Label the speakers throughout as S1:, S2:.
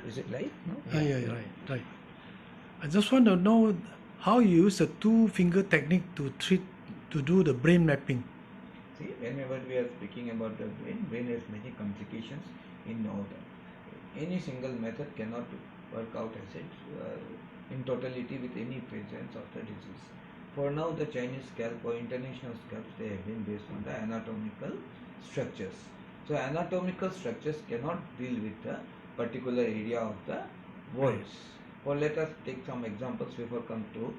S1: Is it right? No?
S2: Yeah, right. I just want to know how you use the two-finger technique to do the brain mapping.
S1: See, whenever we are speaking about the brain has many complications in order. Any single method cannot work out as it in totality with any presence of the disease. For now, the Chinese scalp or international scalps, they have been based on the anatomical structures. So anatomical structures cannot deal with the particular area of the
S2: Right.
S1: voice. Or let us take some examples before come to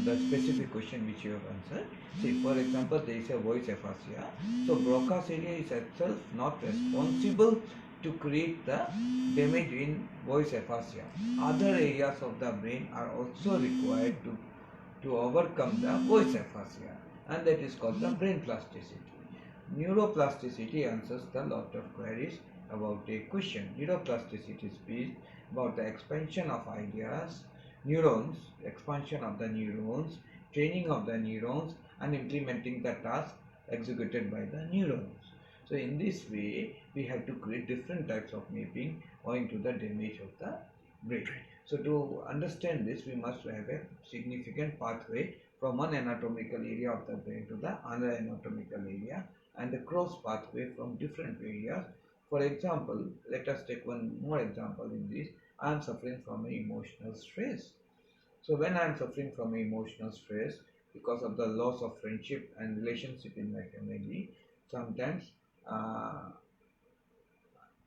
S1: the specific question which you have answered. See, for example, there is a voice aphasia. So Broca's area is itself not responsible to create the damage in voice aphasia. Other areas of the brain are also required to overcome the voice aphasia, and that is called the brain plasticity. Neuroplasticity answers a lot of queries about a question. Neuroplasticity speaks about the expansion of ideas, neurons, expansion of the neurons, training of the neurons, and implementing the task executed by the neurons. So in this way, we have to create different types of mapping owing to the damage of the brain. So to understand this, we must have a significant pathway from one anatomical area of the brain to the other anatomical area, and the cross pathway from different areas. For example, let us take one more example in this. I am suffering from emotional stress. So when I am suffering from emotional stress because of the loss of friendship and relationship in my family, sometimes uh,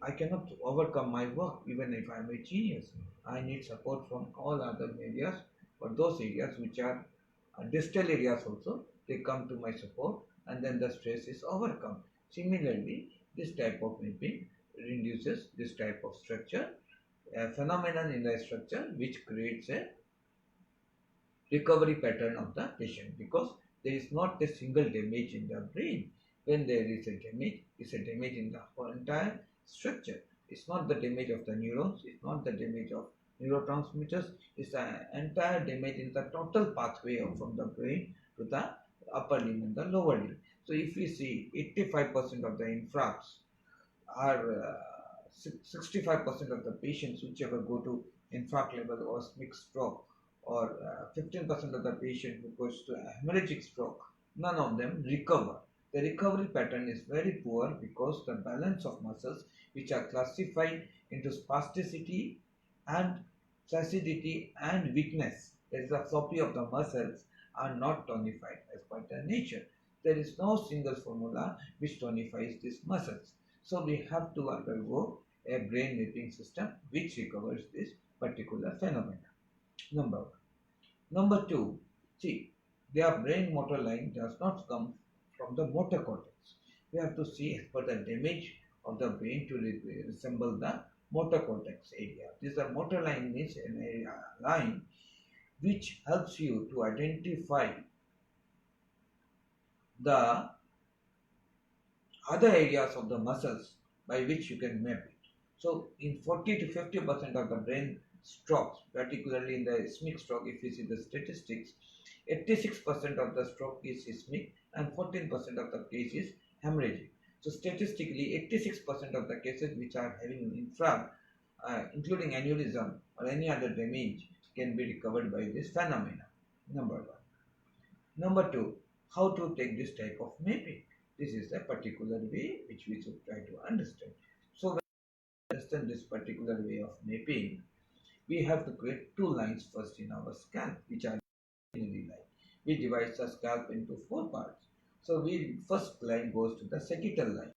S1: I cannot overcome my work even if I am a genius. I need support from all other areas, but those areas which are distal areas also, they come to my support, and then the stress is overcome. Similarly, this type of mapping reduces this type of structure, a phenomenon in the structure which creates a recovery pattern of the patient, because there is not a single damage in the brain. When there is a damage, it's a damage in the whole entire structure. It's not the damage of the neurons, it's not the damage of neurotransmitters, it's the entire damage in the total pathway from the brain to the upper limb and the lower limb. So if we see 85% of the infarcts are 65% of the patients whichever go to infarct level or mixed stroke, or 15% of the patient who goes to hemorrhagic stroke, none of them recover. The recovery pattern is very poor because the balance of muscles which are classified into spasticity and flaccidity and weakness, that is the floppy of the muscles, are not tonified as per their nature. There is no single formula which tonifies these muscles. So we have to undergo a brain mapping system which recovers this particular phenomenon. Number one. Number two, see, their brain motor line does not come from the motor cortex. We have to see as per the damage of the brain to resemble the motor cortex area. This motor line means an area line which helps you to identify the other areas of the muscles by which you can map it. So in 40 to 50% of the brain strokes, particularly in the ischemic stroke, if you see the statistics, 86% of the stroke is ischemic and 14% of the case is hemorrhagic. So statistically, 86% of the cases which are having infarct, including aneurysm or any other damage, can be recovered by this phenomena. Number one. Number two, how to take this type of mapping. This is a particular way which we should try to understand. So when we understand this particular way of mapping, we have to create two lines first in our scalp, which are imaginary line. We divide the scalp into four parts. So we first line goes to the sagittal line.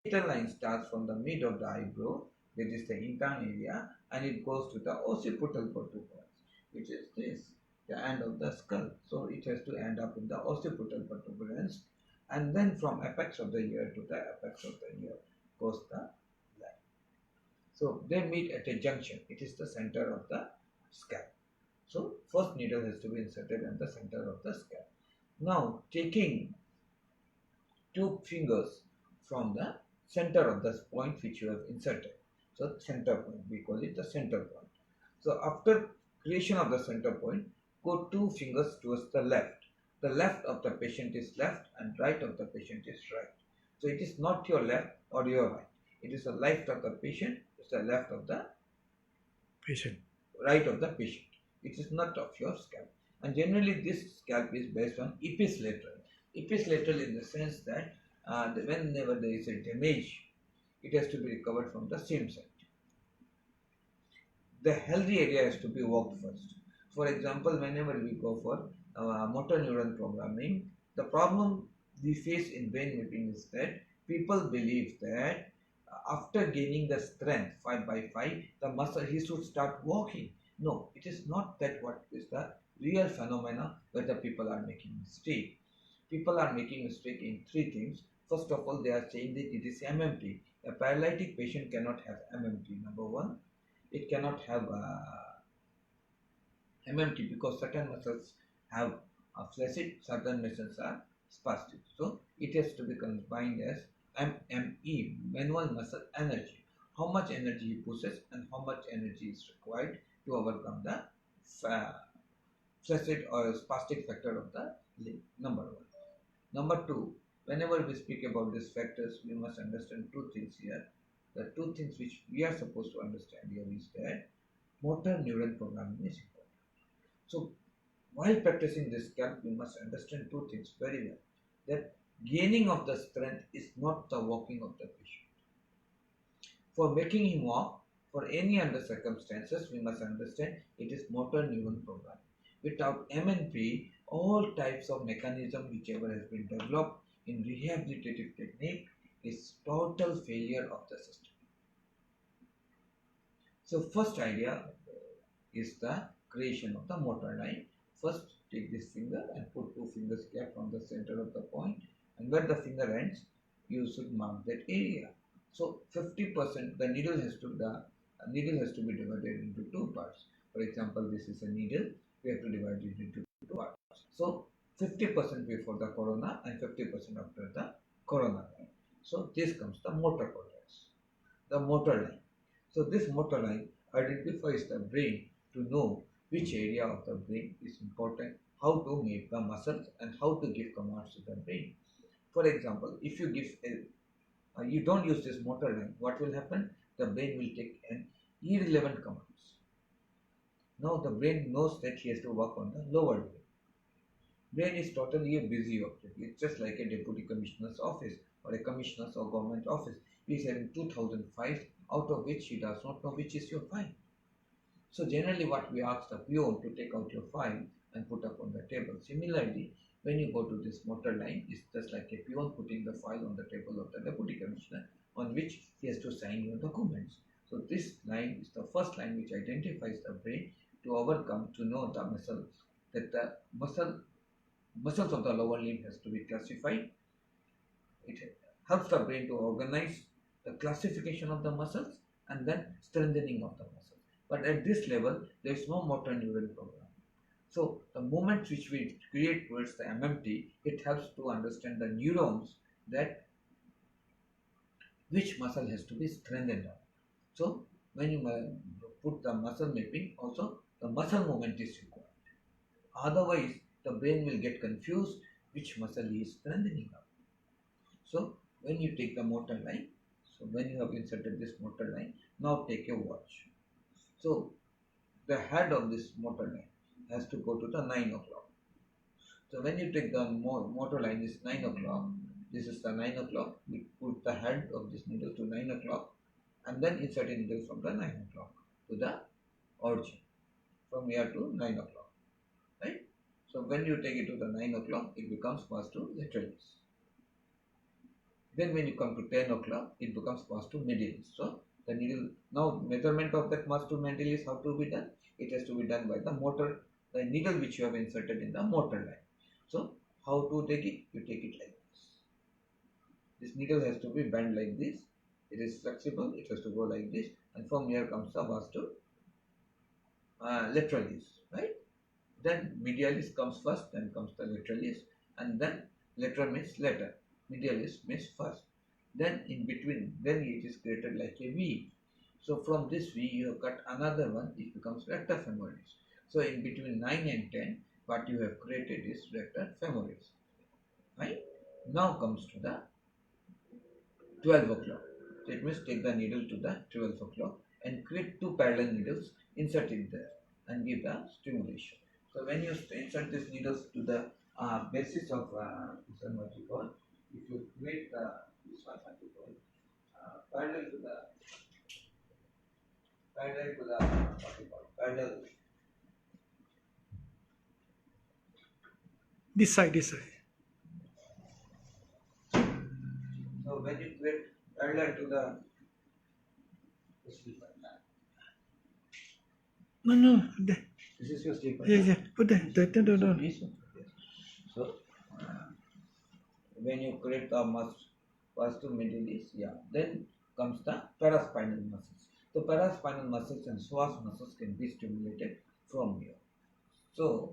S1: Sagittal line starts from the mid of the eyebrow, which is the intern area, and it goes to the occipital protuberance, which is this, the end of the skull. So it has to end up in the occipital protuberance, and then from apex of the ear to the apex of the ear goes the line. So they meet at a junction. It is the center of the scalp. So first needle has to be inserted in the center of the scalp. Now taking two fingers from the center of the point which you have inserted. So center point, we call it the center point. So after creation of the center point, go two fingers towards the left. The left of the patient is left and right of the patient is right. So it is not your left or your right. It is the left of the patient, it's the left of the
S2: patient.
S1: right of the patient. It is not of your scalp. And generally, this scalp is based on epislateral. Epislateral in the sense that whenever there is a damage, it has to be recovered from the same site. The healthy area has to be worked first. For example, whenever we go for motor neuron programming, the problem we face in brain mapping is that people believe that after gaining the strength 5 by 5, the muscle he should start walking. No, it is not that what is the real phenomena where the people are making mistake. People are making mistake in three things. First of all, they are saying that it is MMT. A paralytic patient cannot have MMT. Number one, it cannot have MMT because certain muscles have flaccid, certain muscles are spastic. So it has to be combined as MME, manual muscle energy. How much energy he possesses and how much energy is required to overcome the flaccid or spastic factor of the limb. Number one. Number two, whenever we speak about these factors, we must understand two things here. The two things which we are supposed to understand here is that motor neuron programming is important. So, while practicing this scalp, we must understand two things very well. That gaining of the strength is not the walking of the patient. For making him walk, for any other circumstances, we must understand it is motor neuron programming. Without MNP, all types of mechanism whichever has been developed in rehabilitative technique is total failure of the system. So first idea is the creation of the motor line. First take this finger and put two fingers gap on the center of the point, and where the finger ends you should mark that area. So 50% the needle has to be divided into two parts. For example, this is a needle, we have to divide it into two parts. So 50% before the corona and 50% after the corona line. So this comes the motor cortex, the motor line. So this motor line identifies the brain to know which area of the brain is important, how to make the muscles, and how to give commands to the brain. For example, if you give you don't use this motor line, what will happen? The brain will take an irrelevant commands. Now the brain knows that he has to work on the lower brain. Brain is totally a busy object. It's just like a deputy commissioner's office or a commissioner's or government office. He is having 2000 files, out of which he does not know which is your file. So generally what we ask the peon to take out your file and put up on the table. Similarly, when you go to this motor line, it's just like a peon putting the file on the table of the deputy commissioner on which he has to sign your documents. So this line is the first line which identifies the brain to overcome, to know the muscle, that the muscles of the lower limb has to be classified. It helps the brain to organize the classification of the muscles and then strengthening of the muscles. But at this level, there is no motor neuron program. So the movements which we create towards the MMT, it helps to understand the neurons that which muscle has to be strengthened up. So when you put the muscle mapping, also the muscle movement is required. Otherwise, the brain will get confused which muscle is strengthening up. So when you take the motor line, so when you have inserted this motor line, now take a watch. So the head of this motor line has to go to the 9 o'clock. So when you take the motor line is 9 o'clock, this is the 9 o'clock, we put the head of this needle to 9 o'clock and then insert a needle from the 9 o'clock to the origin, from here to 9 o'clock, right? So when you take it to the 9 o'clock, it becomes passed to lateralis. Then when you come to 10 o'clock, it becomes passed to medialis. So the needle, now measurement of that mass to medialis, how to be done? It has to be done by the motor, the needle which you have inserted in the motor line. So how to take it? You take it like this. This needle has to be bent like this. It is flexible. It has to go like this. And from here comes the mass to lateralis, right? Then medialis comes first, then comes the lateralis, and then lateral means later, medialis means first. Then in between, then it is created like a V. So from this V, you have cut another one, it becomes rector femoris. So in between 9 and 10, what you have created is rector femoris. Right? Now comes to the 12 o'clock. So it means take the needle to the 12 o'clock and create two parallel needles, insert it there and give the stimulation. So when you insert these needles to the basis of this one what you call, if you create this one what you call parallel to the what you call parallel.
S2: This side, this side.
S1: So when you create parallel to the
S2: No, no. There.
S1: this is your slipper.
S2: Yeah, yeah. Put there. No, no.
S1: Yes. So when you create the first to middle is then comes the paraspinal muscles. The paraspinal muscles and psoas muscles can be stimulated from here. So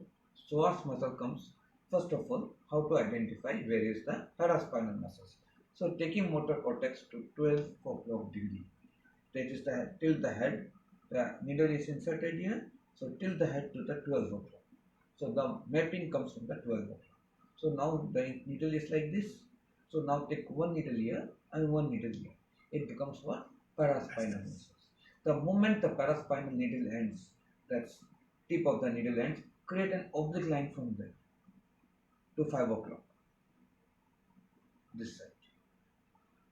S1: psoas muscle comes first of all. How to identify where is the paraspinal muscles? So taking motor cortex to 12 o'clock degree. That is the tilt the head. The needle is inserted here. So tilt the head to the 12 o'clock. So the mapping comes from the 12 o'clock. So now the needle is like this. So now take one needle here and one needle here. It becomes what? Paraspinal muscles. The moment the paraspinal needle ends, that's tip of the needle ends, create an oblique line from there to 5 o'clock. This side.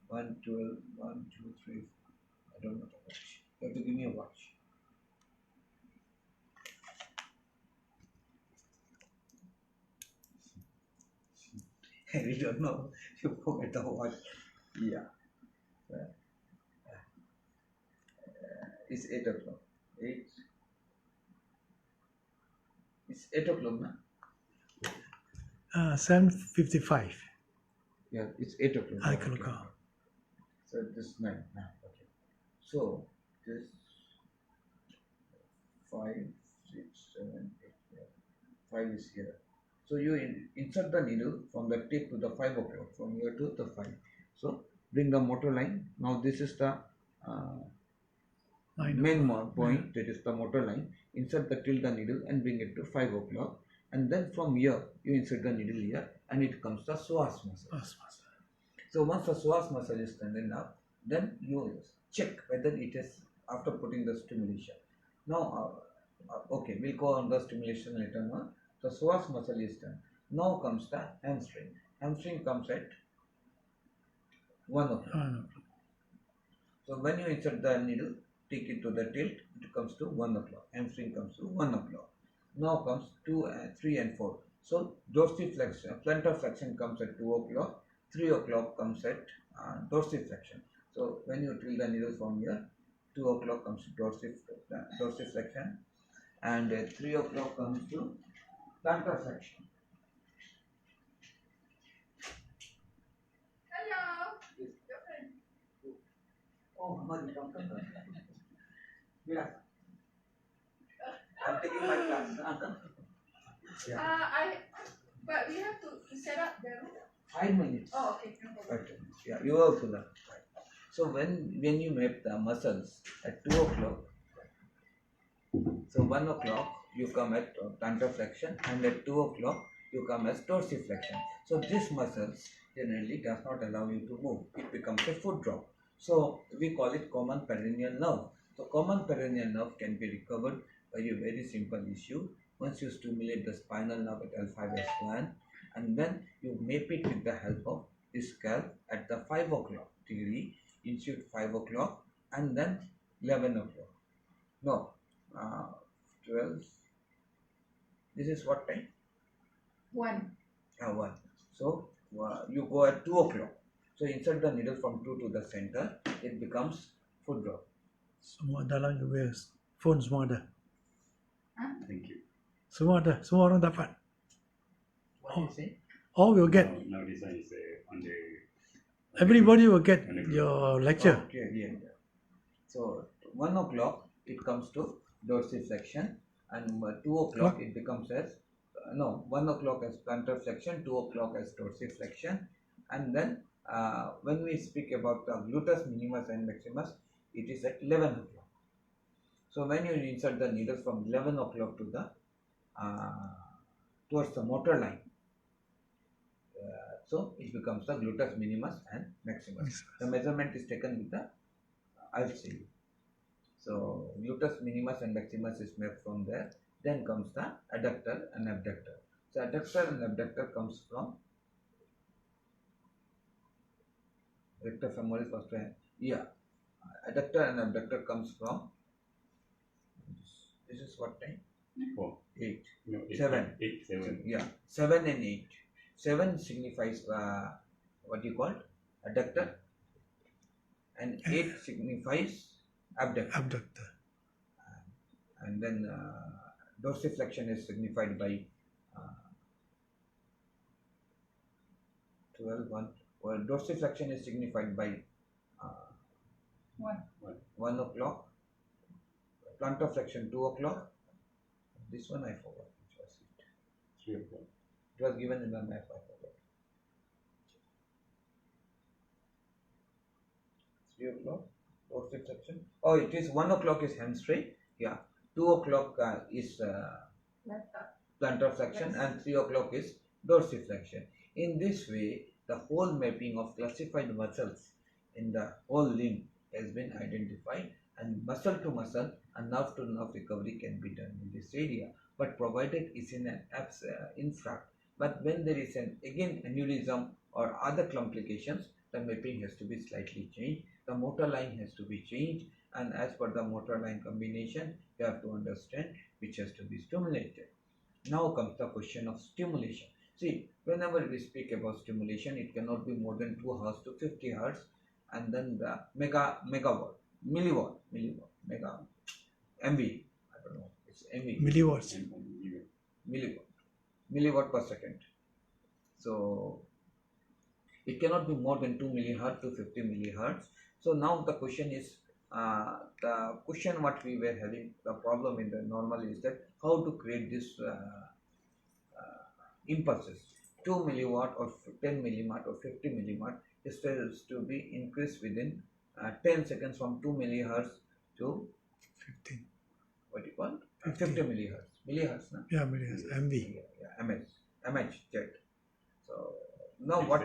S1: 1, 12, 1, 2, 3, 4. I don't know the watch. You have to give me a watch. I really don't know. You forget the watch. Yeah. It's 8 o'clock. 8. It's 8 o'clock now.
S2: 7:55.
S1: Yeah, it's 8 o'clock.
S2: I can look out.
S1: So this 9. Okay. So this 5, 6, 7, 8. 5 is here. So you insert the needle from the tip to the 5 o'clock, from here to the 5. So bring the motor line. Now this is the main point, that is the motor line. Insert the tilt the needle and bring it to 5 o'clock. And then from here, you insert the needle here and it comes the psoas muscle. So once the psoas muscle is tended up, then you check whether it is after putting the stimulation. Now, okay, we'll go on the stimulation later on. The psoas muscle is done. Now comes the hamstring. Hamstring comes at 1 o'clock. So when you insert the needle, take it to the tilt, it comes to 1 o'clock. Hamstring comes to 1 o'clock. Now comes 2, 3 and 4. So dorsiflexion, plantar flexion comes at 2 o'clock. 3 o'clock comes at dorsiflexion. So when you tilt the needle from here, 2 o'clock comes to dorsiflexion and 3 o'clock comes to plantar flexion.
S3: Hello.
S1: Yes. Oh, Mama, yeah. I'm taking my class. Yeah.
S3: But we have to set up the room.
S1: 5 minutes.
S3: Oh, okay. No problem.
S1: Okay. Yeah, you also learn. So when you map the muscles at 2 o'clock, so 1 o'clock you come at plantar flexion and at 2 o'clock you come as dorsiflexion. So these muscles generally does not allow you to move. It becomes a foot drop. So we call it common peroneal nerve. So common peroneal nerve can be recovered by a very simple issue. Once you stimulate the spinal nerve at L5S1 and then you map it with the help of this scalp at the 5 o'clock degree, insert 5 o'clock and then 11 o'clock. No, 12. This is what time?
S3: 1.
S1: 1. So you go at 2 o'clock. So insert the needle from 2 to the center. It becomes foot drop.
S2: Semua dalam juga phone semua ada.
S4: Thank you.
S2: Semua ada. Semua orang dapat.
S1: What do you say?
S2: All will get.
S4: Now this one is on the.
S2: Everybody will get your lecture.
S1: Okay, yeah. So 1 o'clock it comes to dorsiflexion and 2 o'clock it becomes as 1 o'clock as plantar flexion, 2 o'clock as dorsiflexion, and then when we speak about the gluteus minimus and maximus, it is at 11 o'clock. So when you insert the needle from 11 o'clock to the towards the motor line, so it becomes the gluteus minimus and maximus. The measurement is taken with the I'll see you. So gluteus minimus and maximus is made from there. Then comes the adductor and abductor. So adductor and abductor comes from rector femoris first hand. Yeah, adductor and abductor comes from this is what time?
S4: 4.
S1: 8.
S4: No, 8,
S1: 7.
S4: 8, 7.
S1: Yeah, 7 and 8. 7 signifies what you call adductor, and 8 signifies abductor.
S2: Abductor.
S1: And then dorsiflexion is signified by uh, 12 1. Well, dorsiflexion is signified by uh, 1 o'clock, plantar flexion 2 o'clock. This one I forgot which was it.
S4: 3 o'clock.
S1: It was given in the map, I forgot. 3 o'clock, dorsiflexion. Oh, it is 1 o'clock is hamstring. Yeah, 2 o'clock is plantar flexion, and 3 o'clock is dorsiflexion. In this way, the whole mapping of classified muscles in the whole limb has been identified, and muscle to muscle and nerve to nerve recovery can be done in this area, but provided it's in an infract. But when there is an again aneurysm or other complications, the mapping has to be slightly changed. The motor line has to be changed, and as per the motor line combination, you have to understand which has to be stimulated. Now comes the question of stimulation. See, whenever we speak about stimulation, it cannot be more than 2 hertz to 50 hertz, and then the megawatt, milliwatt, mega, MV, I don't know, it's MV,
S2: Milliwatts.
S1: milliwatt per second. So it cannot be more than 2 millihertz to 50 millihertz. So now the question is, the question what we were having, the problem in the normal is that how to create this impulses. 2 milliwatt or 10 milliwatt or 50 milliwatt is to be increased within 10 seconds from 2 millihertz to
S2: 15.
S1: what you call
S2: 50.
S1: 50 millihertz, no?
S2: Yeah, millihertz. MV.
S1: Yeah, MH jet. So now what?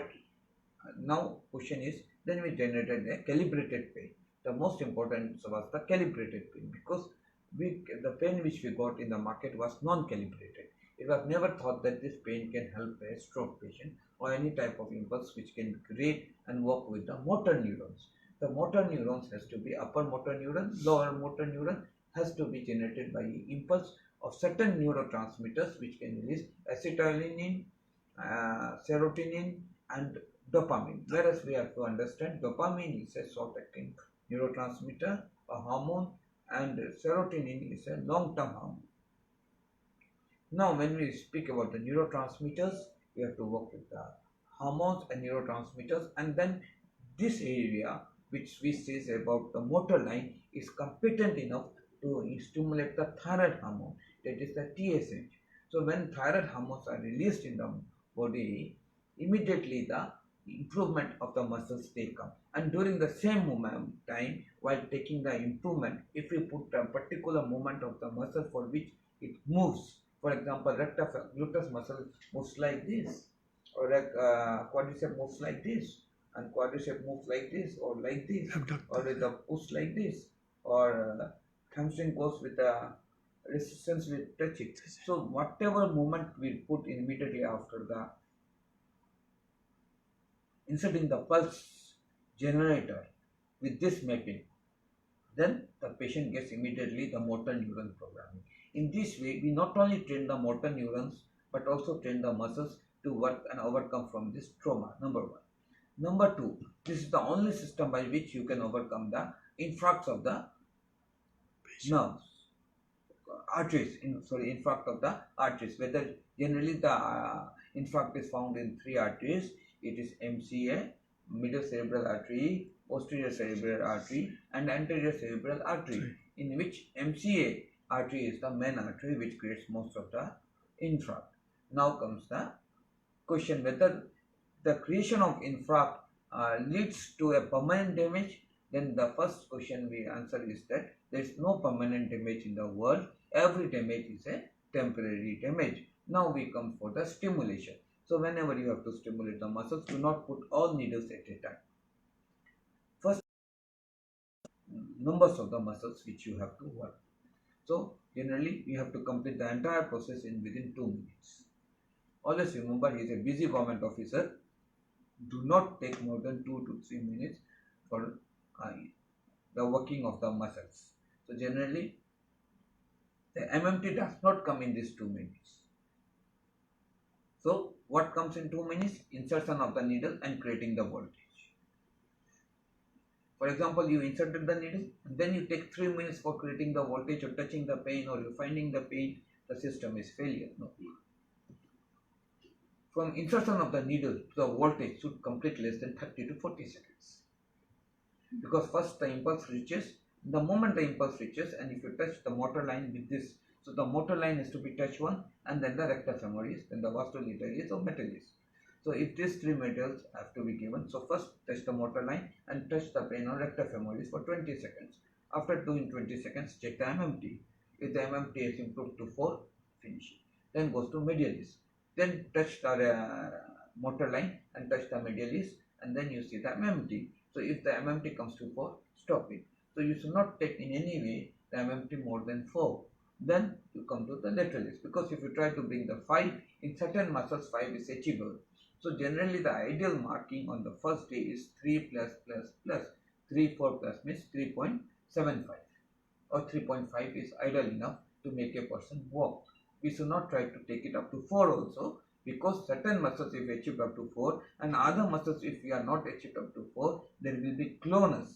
S1: Now question is, then we generated a calibrated pain. The most important was the calibrated pain, because the pain which we got in the market was non-calibrated. It was never thought that this pain can help a stroke patient or any type of impulse which can create and work with the motor neurons. The motor neurons has to be upper motor neuron, lower motor neuron has to be generated by impulse of certain neurotransmitters which can release acetylcholine, serotonin, and dopamine. Whereas we have to understand dopamine is a short-acting neurotransmitter, a hormone, and serotonin is a long-term hormone. Now, when we speak about the neurotransmitters, we have to work with the hormones and neurotransmitters, and then this area which we say about the motor line is competent enough to stimulate the thyroid hormone, that is the TSH. So when thyroid hormones are released in the body, immediately the improvement of the muscles take up. And during the same moment time, while taking the improvement, if we put a particular movement of the muscle for which it moves, for example, gluteus muscle moves like this, or quadricep moves like this, and quadricep moves like this, or like this,
S2: Abductor.
S1: or with a push like this, or hamstring goes with a resistance with touching. So whatever movement we put immediately after the inserting the pulse generator with this mapping, then the patient gets immediately the motor neuron programming. In this way, we not only train the motor neurons but also train the muscles to work and overcome from this trauma, number one. Number two, this is the only system by which you can overcome the infarcts of the nerves, infarct of the arteries. Whether generally the infarct is found in 3 arteries, it is MCA, middle cerebral artery, posterior cerebral artery, and anterior cerebral artery, in which MCA artery is the main artery which creates most of the infarct. Now comes the question whether the creation of infarct leads to a permanent damage. Then the first question we answer is that there is no permanent damage in the world. Every damage is a temporary damage. Now we come for the stimulation. So whenever you have to stimulate the muscles, do not put all needles at a time. First, numbers of the muscles which you have to work. So generally we have to complete the entire process in within 2 minutes. Always remember, he is a busy government officer. Do not take more than 2 to 3 minutes for the working of the muscles. So generally the MMT does not come in these 2 minutes. So what comes in 2 minutes? Insertion of the needle and creating the voltage. For example, you inserted the needle and then you take 3 minutes for creating the voltage or touching the pain or you finding the pain, the system is failure. No. From insertion of the needle to the voltage should complete less than 30 to 40 seconds. Because first the impulse reaches, the moment the impulse reaches, and if you touch the motor line with this, so the motor line is to be touched one, and then the recta femoris, then the vasculitaris or metalis. So if these three metals have to be given, so first touch the motor line and touch the plane on recta femoris for 20 seconds. After doing 20 seconds, check the MMT. If the MMT is improved to 4, finish it. Then goes to medialis. Then touch the motor line and touch the medialis, and then you see the MMT. So if the MMT comes to 4, stop it. So you should not take in any way the MMT more than 4. Then you come to the lateralis, because if you try to bring the 5, in certain muscles 5 is achievable. So generally the ideal marking on the first day is 3 plus plus plus. 3 4 plus means 3.75 or 3.5 is ideal enough to make a person walk. We should not try to take it up to 4 also, because certain muscles if achieved up to 4 and other muscles if we are not achieved up to 4, there will be clonus.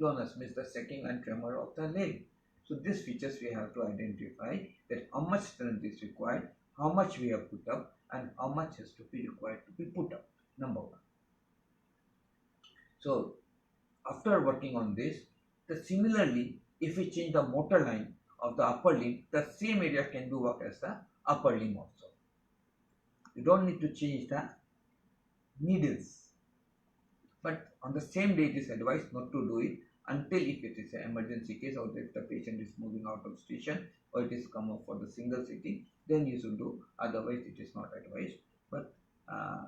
S1: Clonus means the shaking and tremor of the leg. So these features we have to identify, that how much strength is required, how much we have put up, and how much has to be required to be put up. Number 1. So after working on this, similarly if we change the motor line of the upper limb, the same area can do work as the upper limb also. You don't need to change the needles, but on the same day it is advised not to do it until if it is an emergency case, or if the patient is moving out of station, or it is come up for the single sitting, then you should do. Otherwise it is not advised. But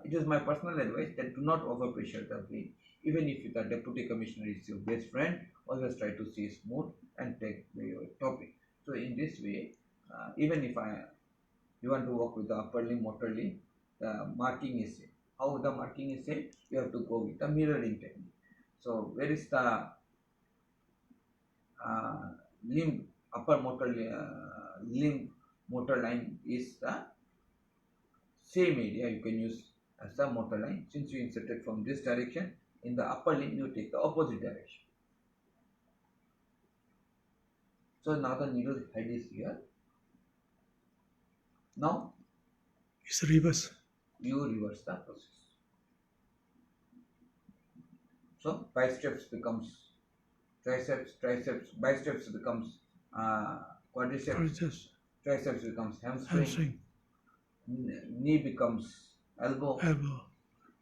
S1: it is my personal advice that do not overpressure the brain. Even if the deputy commissioner is your best friend, always try to stay smooth and take your topic. So in this way, even if you want to work with the upper limb, motor limb, the marking is same. How the marking is same? You have to go with the mirroring technique. So where is the limb, upper motor limb motor line is the same area you can use as the motor line. Since you inserted from this direction, in the upper limb you take the opposite direction. So now the needle head is here. Now
S2: It's reverse.
S1: you reverse the process. So biceps becomes triceps, biceps becomes quadriceps,
S2: Just
S1: triceps becomes hamstring,
S2: hamstring,
S1: knee becomes elbow.
S2: elbow.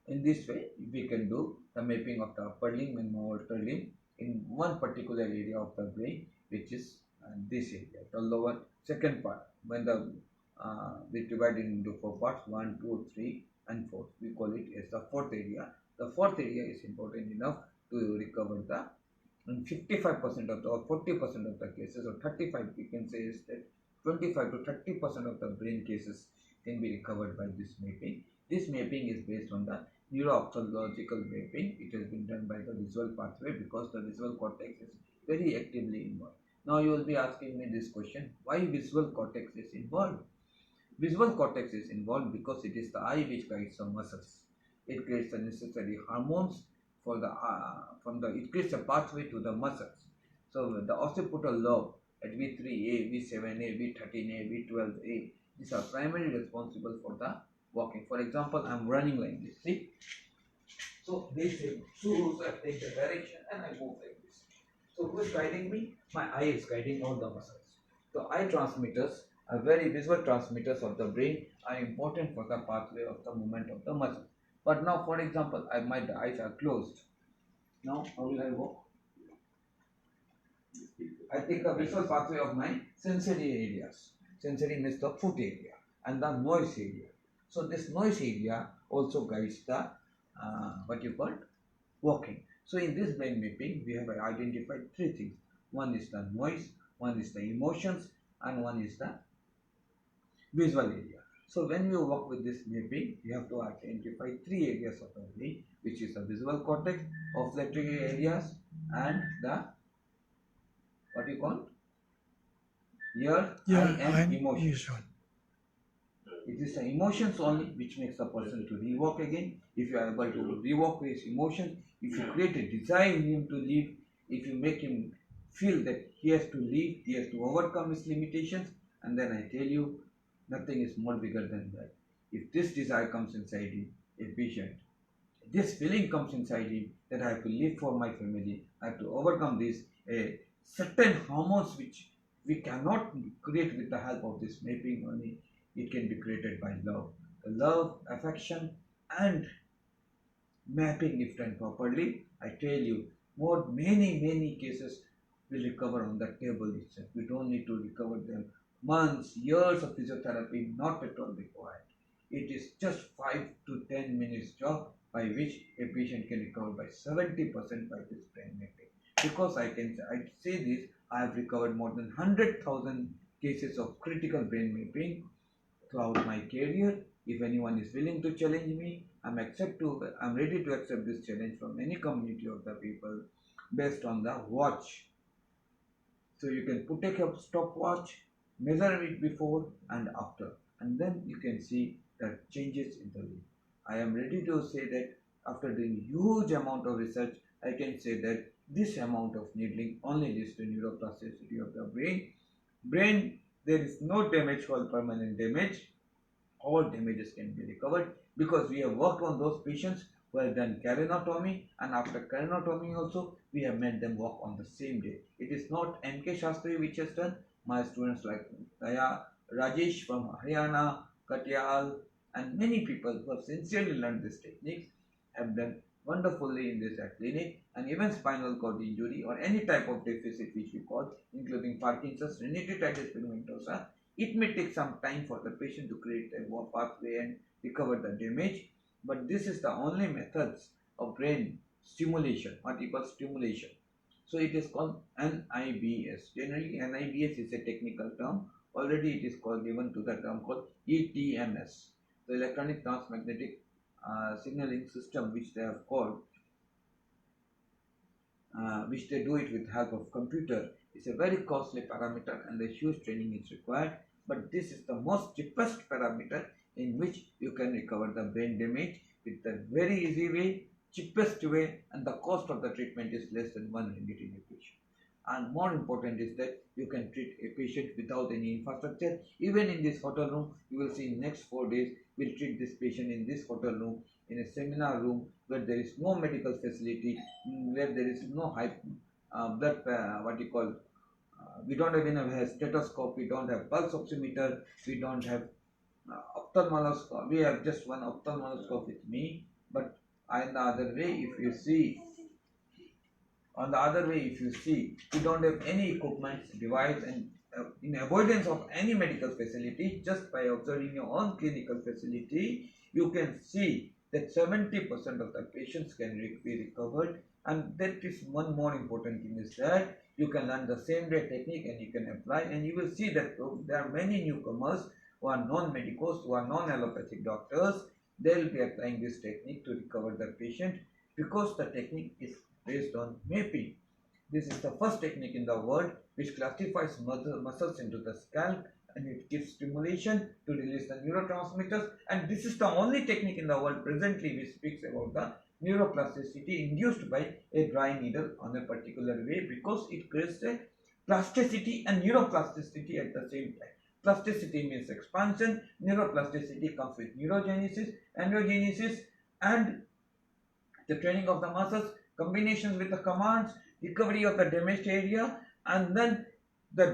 S1: In this way, we can do the mapping of the upper limb and lower limb in one particular area of the brain, which is this area, the lower second part. When the we divide it into 4 parts, 1, 2, 3, and 4. We call it as the fourth area. The fourth area is important enough to recover the 55% of the, or 40% of the cases, or 35 we can say, is that 25 to 30% of the brain cases can be recovered by this mapping. This mapping is based on the neuro-ophthalmological mapping. It has been done by the visual pathway, because the visual cortex is very actively involved. Now you will be asking me this question: why visual cortex is involved? Visual cortex is involved because it is the eye which guides the muscles. It creates the necessary hormones for the it creates a pathway to the muscles. So the occipital lobe at V3A, V7A, V13A, V12A, these are primarily responsible for the walking. For example, I am running like this. See? So they say choose, I take the direction and I move like this. So who is guiding me? My eye is guiding all the muscles. So eye transmitters are very visual transmitters of the brain, are important for the pathway of the movement of the muscle. But now, for example, my eyes are closed. Now, how will I walk? I take a visual pathway of my sensory areas. Sensory means the foot area and the noise area. So this noise area also guides the what you call walking. So in this brain mapping, we have identified 3 things: one is the noise, one is the emotions, and one is the visual area. So when you work with this mapping, you have to identify three areas of the brain, which is the visual cortex, olfactory areas, and the what you call ear,
S2: Yeah,
S1: eye, and
S2: and
S1: emotions.
S2: usual.
S1: It is the emotions only which makes the person to rework again. If you are able to rework his emotions, if you create a desire in him to leave, if you make him feel that he has to leave, he has to overcome his limitations, and then I tell you, nothing is more bigger than that. If this desire comes inside him, a patient, this feeling comes inside him that I have to live for my family, I have to overcome this, a certain hormones which we cannot create with the help of this mapping only, it can be created by love. The love, affection, and mapping if done properly, I tell you, many cases will recover on the table itself. We don't need to recover them. Months, years of physiotherapy, not at all required. It is just 5 to 10 minutes job by which a patient can recover by 70% by this brain mapping. Because I say this, I have recovered more than 100,000 cases of critical brain mapping throughout my career. If anyone is willing to challenge me, I'm ready to accept this challenge from any community of the people based on the watch. So you can put a stopwatch, measure it before and after, and then you can see the changes in the lead. I am ready to say that after doing huge amount of research, I can say that this amount of needling only leads to neuroplasticity of the brain. Brain, there is no damage called permanent damage. All damages can be recovered because we have worked on those patients who have done keratotomy, and after keratotomy also we have made them work on the same day. It is not M.K. Sastry which has done. My students like Daya, Rajesh from Haryana, Katyal, and many people who have sincerely learned this technique have done wonderfully in this clinic. And even spinal cord injury or any type of deficit which we call, including Parkinson's, retinitis pigmentosa, it may take some time for the patient to create a pathway and recover the damage, but this is the only methods of brain stimulation, what we call stimulation. So it is called NIBS. Generally, NIBS is a technical term. Already it is called given to the term called ETMS, the electronic transmagnetic signaling system, which they have called, which they do it with help of computer. It's a very costly parameter and a huge training is required, but this is the most cheapest parameter in which you can recover the brain damage with the very easy way, cheapest way, and the cost of the treatment is less than 1 ringgit in a patient. And more important is that you can treat a patient without any infrastructure. Even in this hotel room, you will see in next 4 days, we'll treat this patient in this hotel room, in a seminar room where there is no medical facility, where there is no high blood, what you call, we don't even have a stethoscope, we don't have pulse oximeter, we don't have ophthalmoscope. We have just one ophthalmoscope with me, but on the other way, if you see, we don't have any equipment, device, and in avoidance of any medical facility, just by observing your own clinical facility, you can see that 70% of the patients can be recovered. And that is one more important thing is that you can learn the same day technique and you can apply, and you will see that there are many newcomers who are non-medicos, who are non-allopathic doctors. They will be applying this technique to recover the patient because the technique is based on mapping. This is the first technique in the world which classifies muscles into the scalp, and it gives stimulation to release the neurotransmitters, and this is the only technique in the world presently which speaks about the neuroplasticity induced by a dry needle on a particular way, because it creates a plasticity and neuroplasticity at the same time. Plasticity means expansion, neuroplasticity comes with neurogenesis, androgenesis, and the training of the muscles, combinations with the commands, recovery of the damaged area, and then the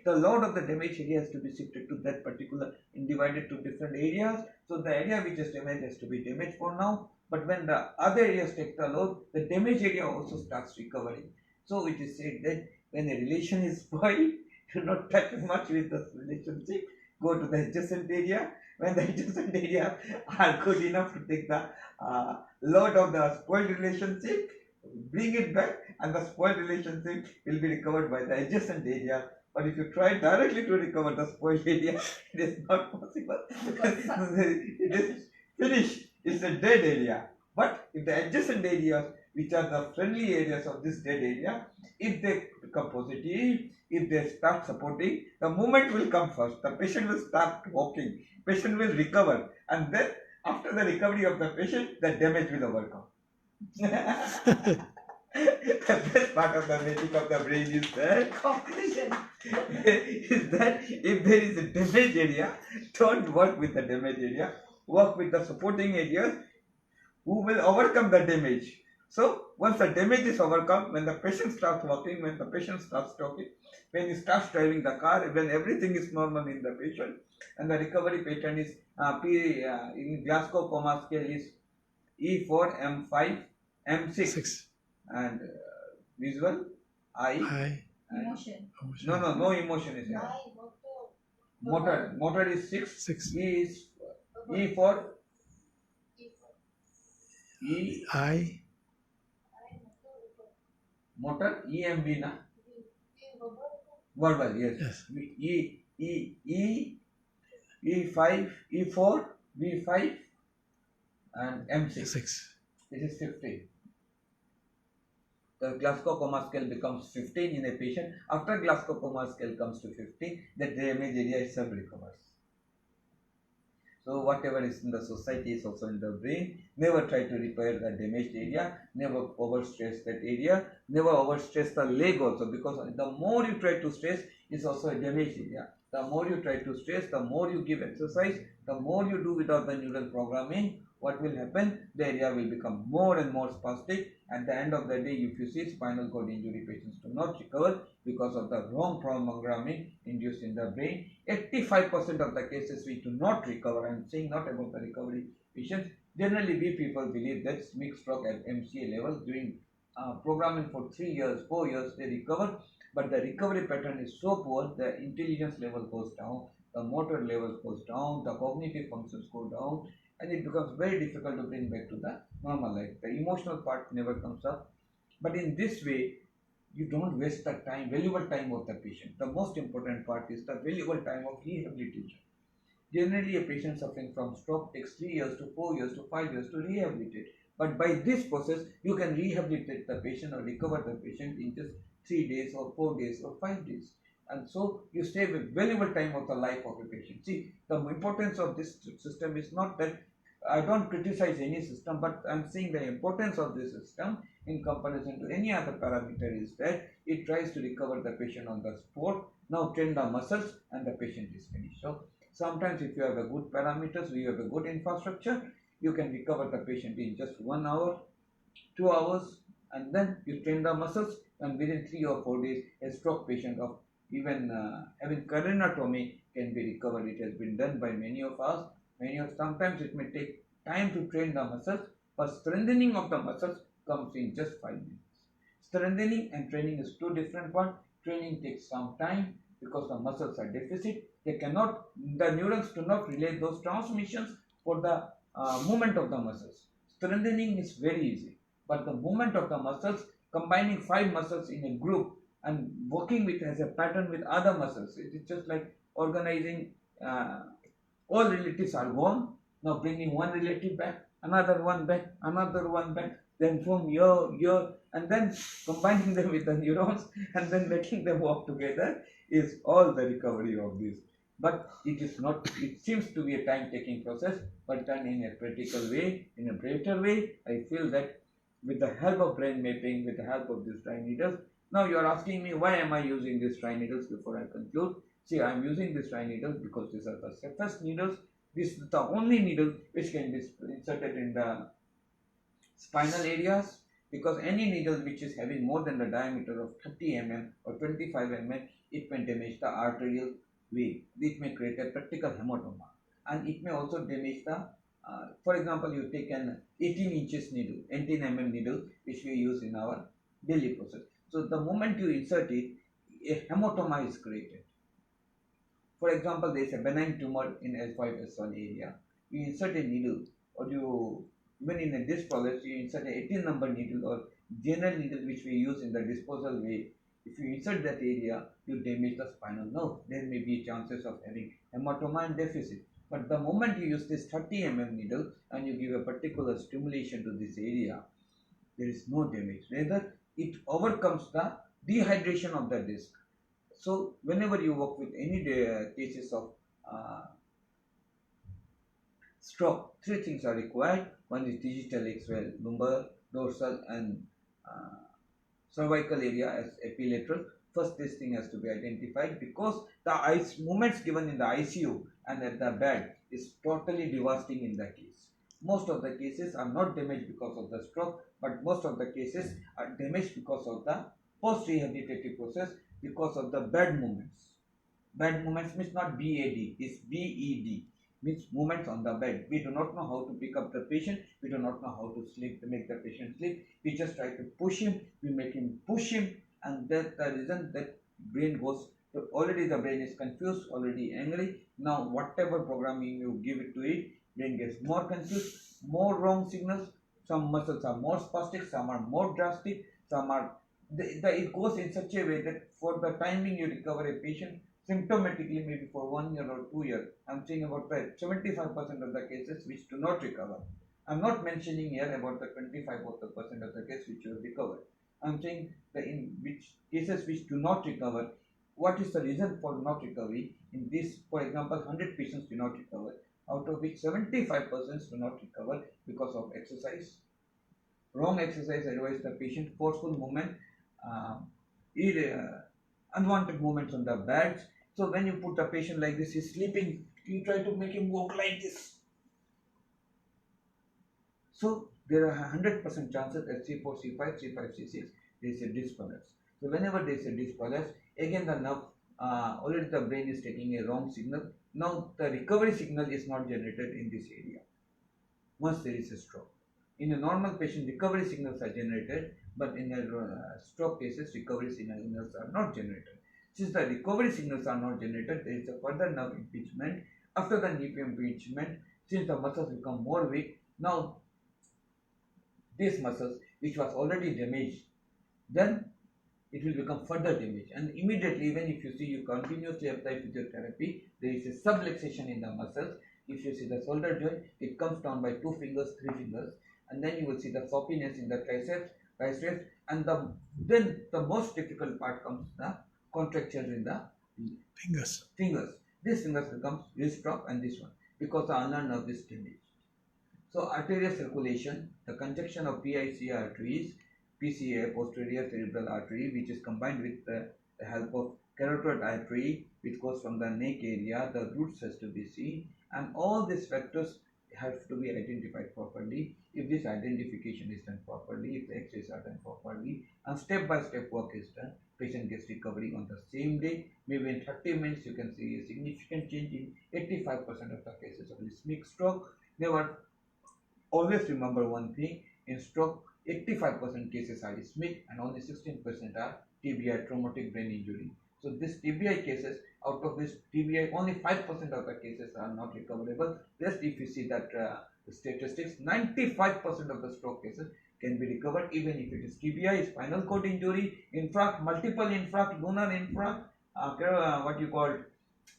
S1: load of the damaged area has to be shifted to that particular and divided to different areas. So the area which is damaged has to be damaged for now, but when the other areas take the load, the damaged area also starts recovering. So it is said that when a relation is spoiled, do not touch much with the relationship, go to the adjacent area. When the adjacent area are good enough to take the load of the spoiled relationship, bring it back, and the spoiled relationship will be recovered by the adjacent area. But if you try directly to recover the spoiled area, it is not possible. It is finished. It's a dead area. But if the adjacent areas, which are the friendly areas of this dead area, if they become positive, if they start supporting, the movement will come first. The patient will start walking. Patient will recover, and then after the recovery of the patient, the damage will overcome. The best part of the making of the brain is that is that if there is a damaged area, don't work with the damaged area, work with the supporting areas who will overcome the damage. So once the damage is overcome, when the patient starts walking, when the patient starts talking, when he starts driving the car, when everything is normal in the patient, and the recovery pattern is in Glasgow Coma scale is E4, M5, M6,
S2: 6.
S1: and visual, I,
S2: I.
S1: and
S3: Emotion.
S1: no emotion is there. Motor is 6,
S2: 6.
S1: E is E4, E
S2: I.
S1: motor, EMB na verbal, yes.
S2: Yes.
S1: E5, E4, V5, and M6.
S2: 6.
S1: This is 15. The Glasgow Coma scale becomes 15 in a patient. After Glasgow Coma scale comes to 15, the damage area itself recovers. So whatever is in the society is also in the brain. Never try to repair the damaged area. Never overstress that area. Never overstress the leg also, because the more you try to stress is also a damaged area. The more you try to stress, the more you give exercise, the more you do without the neural programming, what will happen? The area will become more and more spastic. At the end of the day, if you see spinal cord injury patients do not recover because of the wrong programming induced in the brain. 85% of the cases we do not recover. I am saying not about the recovery patients. Generally, we people believe that mixed stroke at MCA level doing programming for 3 years, 4 years, they recover. But the recovery pattern is so poor, the intelligence level goes down, the motor level goes down, the cognitive functions go down, and it becomes very difficult to bring back to the normal life. The emotional part never comes up. But in this way, you don't waste the time, valuable time of the patient. The most important part is the valuable time of rehabilitation. Generally, a patient suffering from stroke takes 3 years to 4 years to 5 years to rehabilitate. But by this process, you can rehabilitate the patient or recover the patient in just 3 days or 4 days or 5 days. And so you save a valuable time of the life of a patient. See, the importance of this system is not that I don't criticize any system, but I'm saying the importance of this system in comparison to any other parameter is that it tries to recover the patient on the spot. Now train the muscles and the patient is finished. So sometimes if you have a good parameters, you have a good infrastructure, you can recover the patient in just 1 hour, 2 hours, and then you train the muscles, and within 3 or 4 days, a stroke patient of even having coronatomy can be recovered. It has been done by many of us. Sometimes it may take time to train the muscles, but strengthening of the muscles comes in just 5 minutes. Strengthening and training is two different parts. Training takes some time because the muscles are deficit. The neurons do not relay those transmissions for the movement of the muscles. Strengthening is very easy, but the movement of the muscles, combining 5 muscles in a group and working with as a pattern with other muscles, it is just like organizing. All relatives are gone. Now bringing one relative back, another one back, another one back, then from here, and then combining them with the neurons and then making them work together is all the recovery of this. But it is not, it seems to be a time-taking process, but done in a practical way, in a better way. I feel that with the help of brain mapping, with the help of these dry needles. Now you are asking me, why am I using these dry needles before I conclude? See, I am using these dry needles because these are the safest needles. This is the only needle which can be inserted in the spinal areas, because any needle which is having more than the diameter of 30 mm or 25 mm, it may damage the arterial vein. It may create a practical hematoma, and it may also damage the for example, you take an 18 inches needle, 18 mm needle, which we use in our daily process. So the moment you insert it, a hematoma is created. For example, there is a benign tumor in L5S1 area. You insert a needle, or you even in a disc process, you insert a 18 number needle or general needle which we use in the disposal way, if you insert that area, you damage the spinal nerve. There may be chances of having hematoma and deficit. But the moment you use this 30 needle and you give a particular stimulation to this area, there is no damage. Rather, it overcomes the dehydration of the disc. So, whenever you work with any cases of uh, stroke, three things are required. One is digital X-ray, lumbar, dorsal, and uh, cervical area as epilateral. First, this thing has to be identified because the ice movements given in the ICU and at the bed is totally devastating in the case. Most of the cases are not damaged because of the stroke, but most of the cases are damaged because of the post-rehabilitative process because of the bed movements. Bed movements means not BAD, it's BED, means movements on the bed. We do not know how to pick up the patient, we do not know how to sleep, to make the patient sleep. We just try to push him, we make him push him, and that's the reason that brain goes, already the brain is confused, already angry. Now whatever programming you give it to it, brain gets more confused, more wrong signals. Some muscles are more spastic, some are more drastic, some are, it goes in such a way that for the timing you recover a patient, symptomatically maybe for 1 year or 2 years. I'm saying about the 75% of the cases which do not recover. I'm not mentioning here about the 25% of the cases which will recover. I'm saying that in which cases which do not recover, what is the reason for not recovery? In this, for example, 100 patients do not recover, out of which 75% do not recover because of exercise. Wrong exercise advice the patient, forceful movement, um, unwanted movements on the beds. So when you put a patient like this, he's sleeping, you try to make him walk like this. So there are 100% chances at C4, C5, C5, C6, there is a disc collapse. So whenever there is a disc collapse, again the nerve, already the brain is taking a wrong signal. Now the recovery signal is not generated in this area once there is a stroke. In a normal patient, recovery signals are generated, but in a stroke cases, recovery signals are not generated. Since the recovery signals are not generated, there is a further nerve impingement. After the nerve impingement, since the muscles become more weak, now these muscles, which was already damaged, then it will become further damaged. And immediately, even if you see you continuously apply physiotherapy, there is a subluxation in the muscles. If you see the shoulder joint, it comes down by 2 fingers, 3 fingers, and then you will see the floppiness in the triceps, and then the most difficult part comes the contracture in the
S2: Fingers.
S1: fingers. This fingers becomes wrist drop and this one because the ulnar nerve is damaged. So arterial circulation, the conjunction of PIC arteries, PCA, posterior cerebral artery, which is combined with the help of carotid artery, which goes from the neck area, the roots has to be seen, and all these factors have to be identified properly. If this identification is done properly, if the X-rays are done properly, and step-by-step work is done, patient gets recovery on the same day. Maybe in 30 minutes you can see a significant change in 85% of the cases of ischemic stroke. Never always remember one thing, in stroke 85% cases are ischemic and only 16% are TBI, traumatic brain injury. So this TBI cases, out of this TBI, only 5% of the cases are not recoverable. Rest, if you see that the statistics, 95% of the stroke cases can be recovered even if it is TBI, spinal cord injury, infarct, multiple infarct, lunar infarct, what you call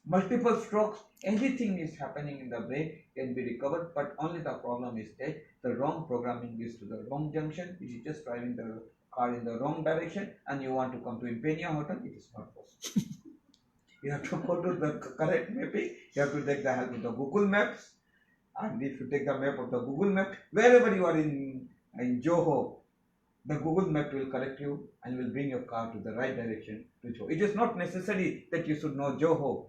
S1: multiple strokes, anything is happening in the brain can be recovered, but only the problem is that the wrong programming leads to the wrong junction, which is just driving the car in the wrong direction, and you want to come to Impenia Hotel, it is not possible. You have to go to the correct mapping, you have to take the help of the Google Maps, and if you take the map of the Google Map, wherever you are in Johor, the Google Map will correct you and will bring your car to the right direction to Johor. It is not necessary that you should know Johor,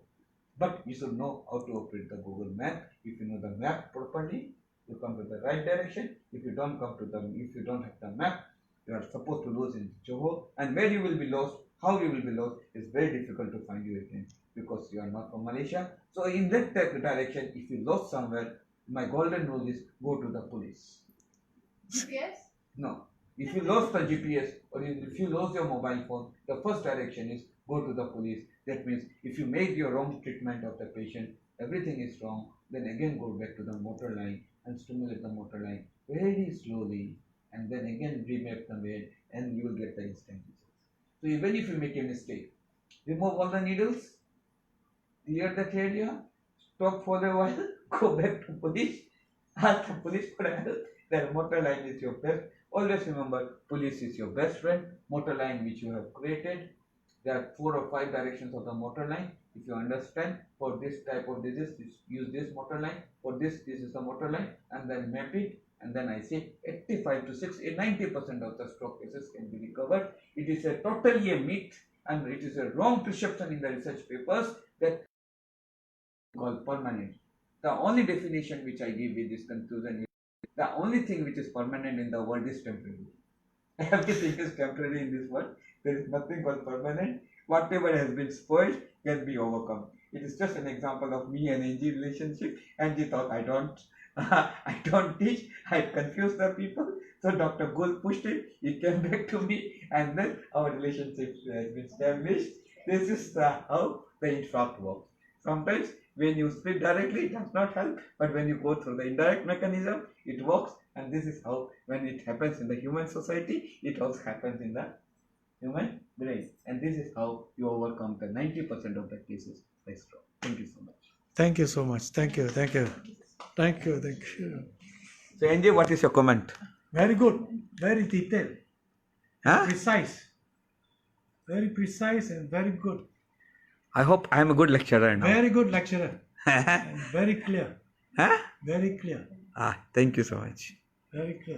S1: but you should know how to operate the Google Map. If you know the map properly, you come to the right direction. If you don't have the map, you are supposed to lose in Johor, and where you will be lost, how you will be lost is very difficult to find you again because you are not from Malaysia. So in that direction, if you lost somewhere, my golden rule is go to the police.
S3: GPS?
S1: No. If you lost the GPS or if you lost your mobile phone, the first direction is go to the police. That means if you make your wrong treatment of the patient, everything is wrong, then again go back to the motor line and stimulate the motor line very slowly and then again remap the vein, and you will get the instant results. So even if you make a mistake, remove all the needles, clear that area, stop for a while, go back to police, ask the police for help. That motor line is your best. Always remember, police is your best friend. Motor line which you have created. There are 4 or 5 directions of the motor line. If you understand, for this type of disease, use this motor line. For this is the motor line, and then map it. And then I say 85 to 90% of the stroke cases can be recovered. It is a totally a myth, and it is a wrong perception in the research papers that called permanent. The only definition which I give with this conclusion is the only thing which is permanent in the world is temporary. Everything is temporary in this world. There is nothing called permanent. Whatever has been spoiled can be overcome. It is just an example of me and Angie relationship. Angie thought I don't I don't teach, I confuse the people. So Dr. Gul pushed him, he came back to me, and then our relationship has been established. This is how the infract works. Sometimes when you speak directly, it does not help, but when you go through the indirect mechanism, it works, and this is how, when it happens in the human society, it also happens in the human brain. And this is how you overcome the 90% of the cases by stroke. Thank you so much.
S2: Thank you so much. Thank you. Thank you. Thank you. Thank you.
S1: So, Angie, what is your comment?
S2: Very good. Very detailed.
S1: Huh?
S2: Precise. Very precise and very good.
S1: I hope I am a good lecturer now.
S2: Very good lecturer. And very clear.
S1: Huh?
S2: Very clear.
S1: Thank you so much.
S2: Very clear.